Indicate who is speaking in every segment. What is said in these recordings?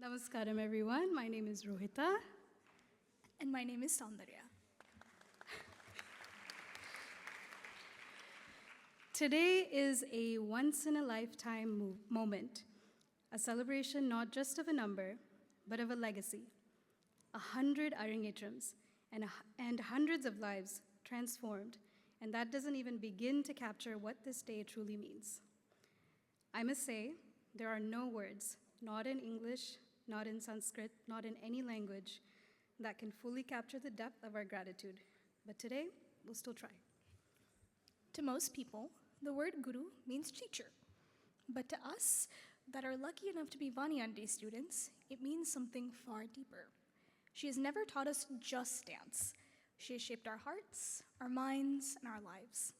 Speaker 1: Namaskaram, everyone. My name is Rohitha.
Speaker 2: And my name is Soundarya.
Speaker 1: Today is a once-in-a-lifetime moment, a celebration not just of a number, but of a legacy. 100 Arangetrams and hundreds of lives transformed, and that doesn't even begin to capture what this day truly means. I must say, there are no words, not in English, not in Sanskrit, not in any language, that can fully capture the depth of our gratitude. But today, we'll still try.
Speaker 2: To most people, the word guru means teacher. But to us, that are lucky enough to be Vani Auntie students, it means something far deeper. She has never taught us just dance. She has shaped our hearts, our minds, and our lives.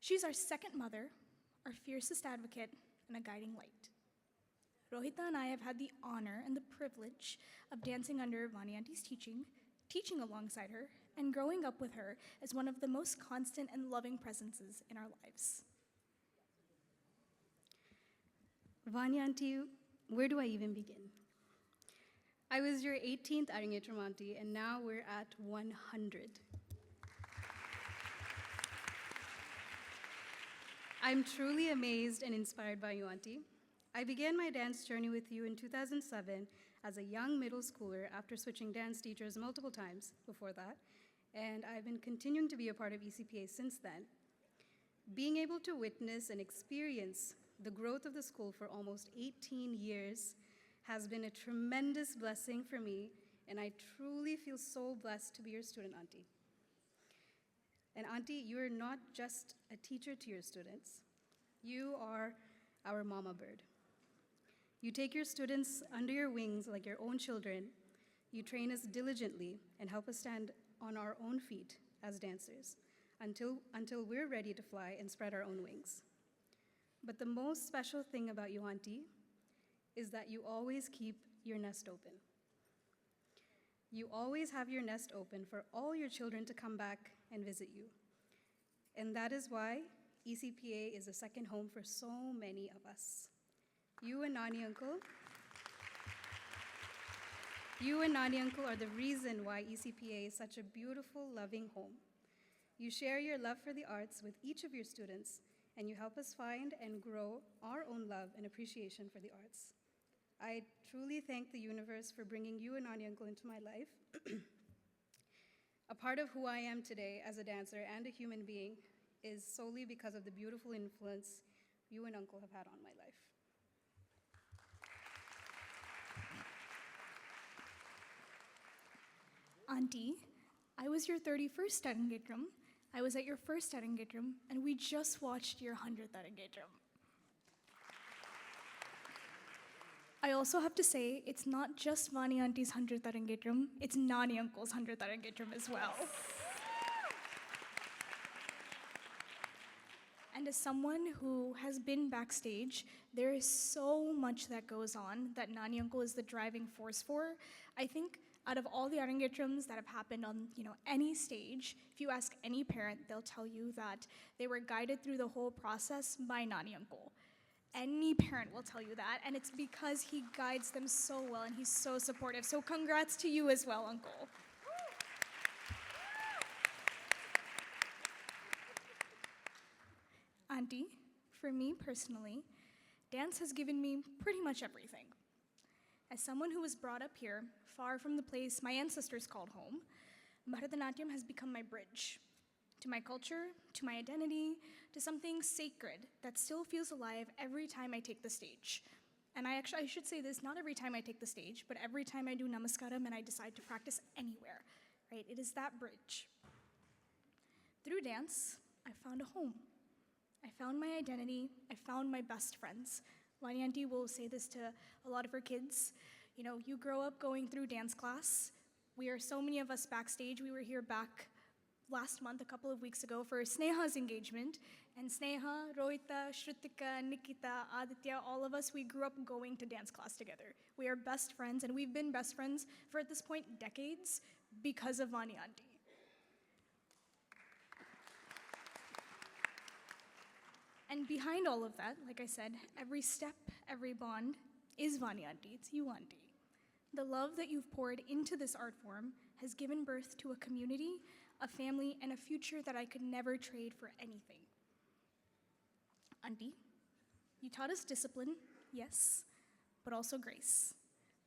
Speaker 2: She's our second mother, our fiercest advocate, and a guiding light. Rohitha and I have had the honor and the privilege of dancing under Vani Auntie's teaching alongside her, and growing up with her as one of the most constant and loving presences in our lives.
Speaker 1: Vani Auntie, where do I even begin? I was your 18th Arangetram Auntie, and now we're at 100. I'm truly amazed and inspired by you, Auntie. I began my dance journey with you in 2007 as a young middle schooler after switching dance teachers multiple times before that, and I've been continuing to be a part of ECPA since then. Being able to witness and experience the growth of the school for almost 18 years has been a tremendous blessing for me, and I truly feel so blessed to be your student, Auntie. And Auntie, you are not just a teacher to your students. You are our mama bird. You take your students under your wings like your own children. You train us diligently and help us stand on our own feet as dancers until we're ready to fly and spread our own wings. But the most special thing about you, Auntie, is that you always keep your nest open. You always have your nest open for all your children to come back and visit you. And that is why ECPA is a second home for so many of us. You and Nani Uncle are the reason why ECPA is such a beautiful, loving home. You share your love for the arts with each of your students, and you help us find and grow our own love and appreciation for the arts. I truly thank the universe for bringing you and Nani Uncle into my life. A part of who I am today as a dancer and a human being is solely because of the beautiful influence you and Uncle have had on my life.
Speaker 2: Auntie, I was your 31st Arangetram. I was at your first Arangetram, and we just watched your 100th Arangetram. I also have to say, it's not just Vani Auntie's 100th Arangetram, it's Nani Uncle's 100th Arangetram as well. And as someone who has been backstage, there is so much that goes on that Nani Uncle is the driving force for. I think out of all the Arangetrams that have happened on any stage, if you ask any parent, they'll tell you that they were guided through the whole process by Nani Uncle. Any parent will tell you that, and it's because he guides them so well and he's so supportive. So congrats to you as well, Uncle. Auntie, for me personally, dance has given me pretty much everything. As someone who was brought up here, far from the place my ancestors called home, Bharatanatyam has become my bridge to my culture, to my identity, to something sacred that still feels alive every time I take the stage. And I should say this, not every time I take the stage, but every time I do namaskaram and I decide to practice anywhere, right? It is that bridge. Through dance, I found a home. I found my identity, I found my best friends. Vani Auntie will say this to a lot of her kids. You grow up going through dance class. We are so many of us backstage. We were here back last month, a couple of weeks ago, for Sneha's engagement. And Sneha, Rohitha, Shrutika, Nikita, Aditya, all of us, we grew up going to dance class together. We are best friends, and we've been best friends for, at this point, decades because of Vani Auntie. And behind all of that, like I said, every step, every bond, is Vani Auntie. It's you, Auntie. The love that you've poured into this art form has given birth to a community, a family, and a future that I could never trade for anything. Auntie, you taught us discipline, yes, but also grace.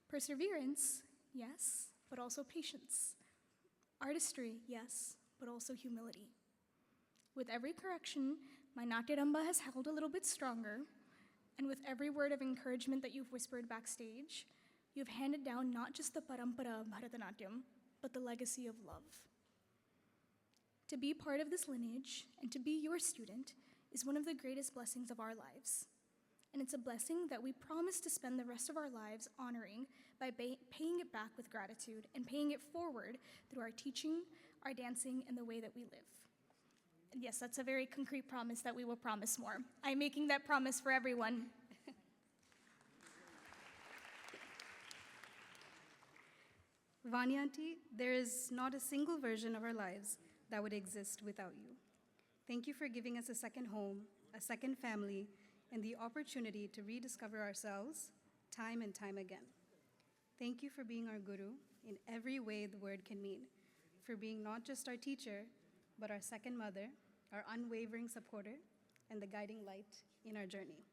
Speaker 2: Perseverance, yes, but also patience. Artistry, yes, but also humility. With every correction, my Natyaramba has held a little bit stronger, and with every word of encouragement that you've whispered backstage, you've handed down not just the parampara of Bharatanatyam, but the legacy of love. To be part of this lineage and to be your student is one of the greatest blessings of our lives. And it's a blessing that we promise to spend the rest of our lives honoring by paying it back with gratitude and paying it forward through our teaching, our dancing, and the way that we live. And yes, that's a very concrete promise that we will promise more. I'm making that promise for everyone.
Speaker 1: Vani Auntie, there is not a single version of our lives that would exist without you. Thank you for giving us a second home, a second family, and the opportunity to rediscover ourselves time and time again. Thank you for being our guru in every way the word can mean, for being not just our teacher, but our second mother, our unwavering supporter, and the guiding light in our journey.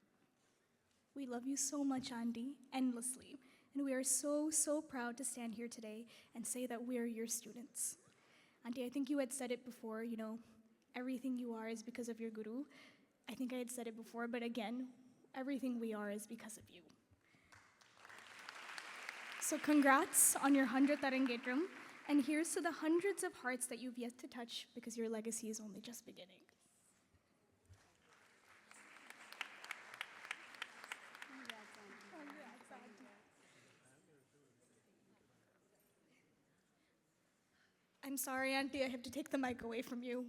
Speaker 2: We love you so much, Auntie, endlessly. And we are so, so proud to stand here today and say that we are your students. Auntie, I think you had said it before, everything you are is because of your guru. I think I had said it before, but again, everything we are is because of you. So congrats on your 100th Arangetram, and here's to the hundreds of hearts that you've yet to touch because your legacy is only just beginning. I'm sorry, Auntie, I have to take the mic away from you.